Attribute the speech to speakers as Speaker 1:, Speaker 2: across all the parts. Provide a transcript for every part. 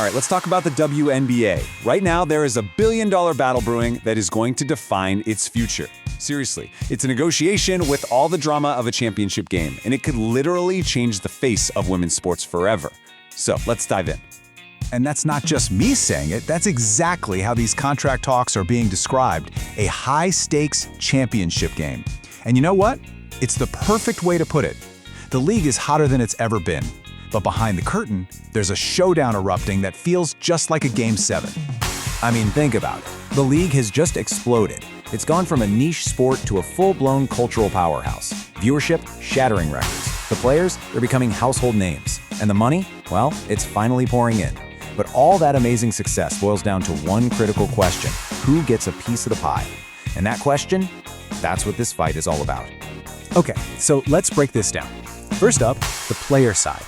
Speaker 1: All right, let's talk about the WNBA. Right now, there is a billion-dollar battle brewing that is going to define its future. Seriously, it's a negotiation with all the drama of a championship game, and it could literally change the face of women's sports forever. So let's dive in.
Speaker 2: And that's not just me saying it, that's exactly how these contract talks are being described, a high-stakes championship game. And you know what? It's the perfect way to put it. The league is hotter than it's ever been. But behind the curtain, there's a showdown erupting that feels just like a Game 7.
Speaker 3: I mean, think about it. The league has just exploded. It's gone from a niche sport to a full-blown cultural powerhouse. Viewership, shattering records. The players, they're becoming household names. And the money? Well, it's finally pouring in. But all that amazing success boils down to one critical question. Who gets a piece of the pie? And that question, that's what this fight is all about.
Speaker 2: Okay, so let's break this down. First up, the player side.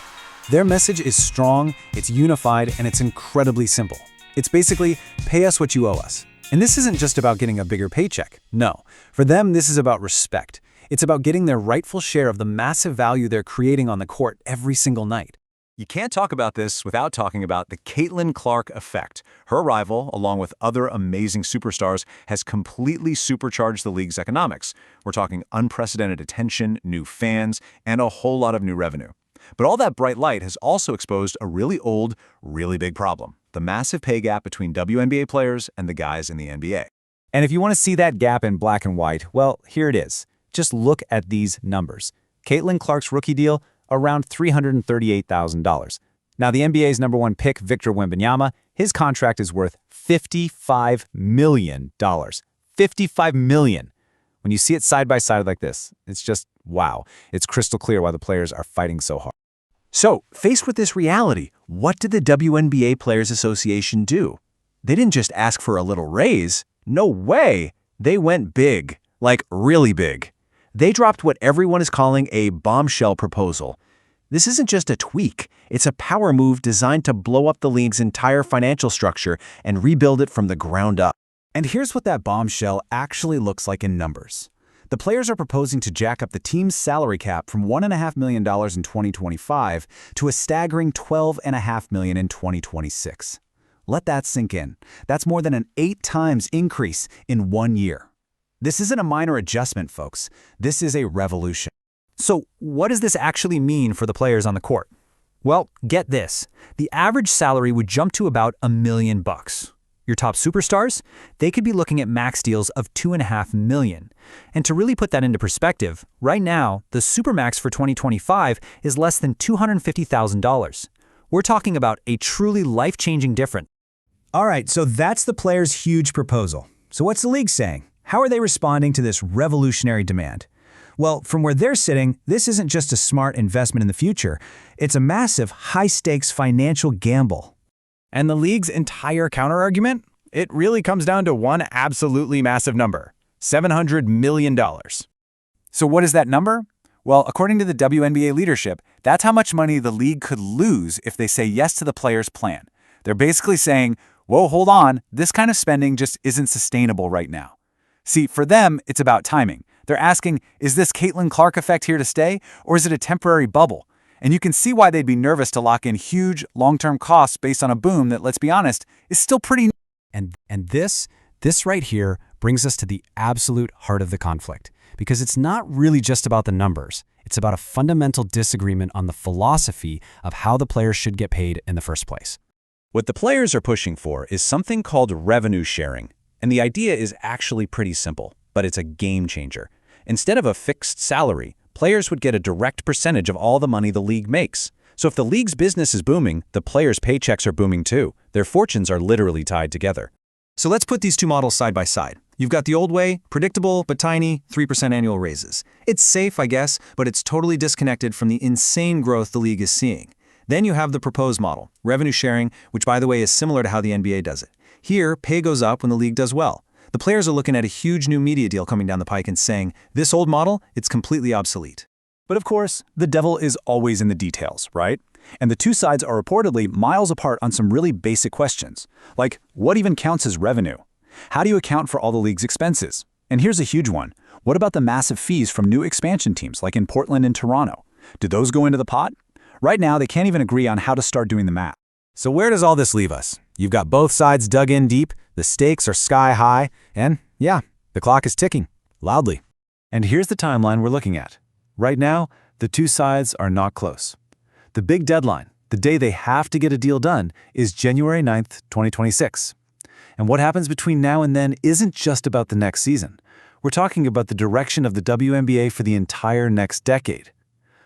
Speaker 2: Their message is strong, it's unified, and it's incredibly simple. It's basically, pay us what you owe us. And this isn't just about getting a bigger paycheck. No. For them, this is about respect. It's about getting their rightful share of the massive value they're creating on the court every single night.
Speaker 1: You can't talk about this without talking about the Caitlin Clark effect. Her arrival, along with other amazing superstars, has completely supercharged the league's economics. We're talking unprecedented attention, new fans, and a whole lot of new revenue. But all that bright light has also exposed a really old, really big problem: the massive pay gap between WNBA players and the guys in the NBA.
Speaker 3: And if you want to see that gap in black and white, well, here it is. Just look at these numbers. Caitlin Clark's rookie deal, around $338,000. Now, the NBA's #1 pick, Victor Wembanyama, his contract is worth $55 million. $55 million. When you see it side by side like this, it's just, wow. It's crystal clear why the players are fighting so hard.
Speaker 2: So, faced with this reality, what did the WNBA Players Association do? They didn't just ask for a little raise. No way! They went big. Like, really big. They dropped what everyone is calling a bombshell proposal. This isn't just a tweak. It's a power move designed to blow up the league's entire financial structure and rebuild it from the ground up. And here's what that bombshell actually looks like in numbers. The players are proposing to jack up the team's salary cap from $1.5 million in 2025 to a staggering $12.5 million in 2026. Let that sink in. That's more than an 8 times increase in 1 year. This isn't a minor adjustment, folks. This is a revolution.
Speaker 3: So, what does this actually mean for the players on the court? Well, get this. The average salary would jump to about $1 million. Your top superstars? They could be looking at max deals of $2.5 million. And to really put that into perspective, right now, the supermax for 2025 is less than $250,000. We're talking about a truly life-changing difference.
Speaker 2: All right, so that's the players' huge proposal. So what's the league saying? How are they responding to this revolutionary demand? Well, from where they're sitting, this isn't just a smart investment in the future. It's a massive, high-stakes financial gamble.
Speaker 4: And the league's entire counterargument? It really comes down to one absolutely massive number: $700 million.
Speaker 1: So what is that number? Well, according to the WNBA leadership, that's how much money the league could lose if they say yes to the players' plan. They're basically saying, whoa, hold on, this kind of spending just isn't sustainable right now. See, for them, it's about timing. They're asking, is this Caitlin Clark effect here to stay, or is it a temporary bubble? And you can see why they'd be nervous to lock in huge, long-term costs based on a boom that, let's be honest, is still pretty new.
Speaker 2: And this right here brings us to the absolute heart of the conflict. Because it's not really just about the numbers. It's about a fundamental disagreement on the philosophy of how the players should get paid in the first place.
Speaker 1: What the players are pushing for is something called revenue sharing. And the idea is actually pretty simple, but it's a game changer. Instead of a fixed salary, players would get a direct percentage of all the money the league makes. So if the league's business is booming, the players' paychecks are booming too. Their fortunes are literally tied together.
Speaker 2: So let's put these two models side by side. You've got the old way, predictable but tiny, 3% annual raises. It's safe, I guess, but it's totally disconnected from the insane growth the league is seeing. Then you have the proposed model, revenue sharing, which by the way is similar to how the NBA does it. Here, pay goes up when the league does well. The players are looking at a huge new media deal coming down the pike and saying, this old model, it's completely obsolete.
Speaker 1: But of course, the devil is always in the details, right? And the two sides are reportedly miles apart on some really basic questions, like what even counts as revenue? How do you account for all the league's expenses? And here's a huge one. What about the massive fees from new expansion teams like in Portland and Toronto? Do those go into the pot? Right now, they can't even agree on how to start doing the math.
Speaker 3: So where does all this leave us? You've got both sides dug in deep, the stakes are sky high, and yeah, the clock is ticking, loudly. And here's the timeline we're looking at. Right now, the two sides are not close. The big deadline, the day they have to get a deal done, is January 9th, 2026. And what happens between now and then isn't just about the next season. We're talking about the direction of the WNBA for the entire next decade.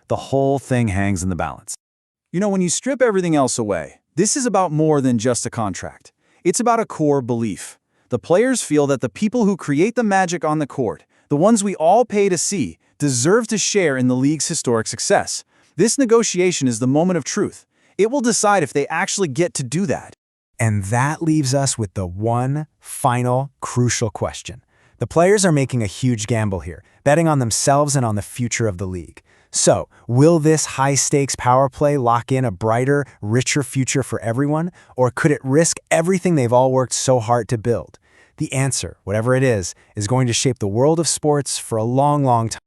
Speaker 3: The whole thing hangs in the balance.
Speaker 1: You know, when you strip everything else away, this is about more than just a contract. It's about a core belief. The players feel that the people who create the magic on the court, the ones we all pay to see, deserve to share in the league's historic success. This negotiation is the moment of truth. It will decide if they actually get to do that.
Speaker 3: And that leaves us with the one final crucial question. The players are making a huge gamble here, betting on themselves and on the future of the league. So, will this high-stakes power play lock in a brighter, richer future for everyone, or could it risk everything they've all worked so hard to build? The answer, whatever it is going to shape the world of sports for a long, long time.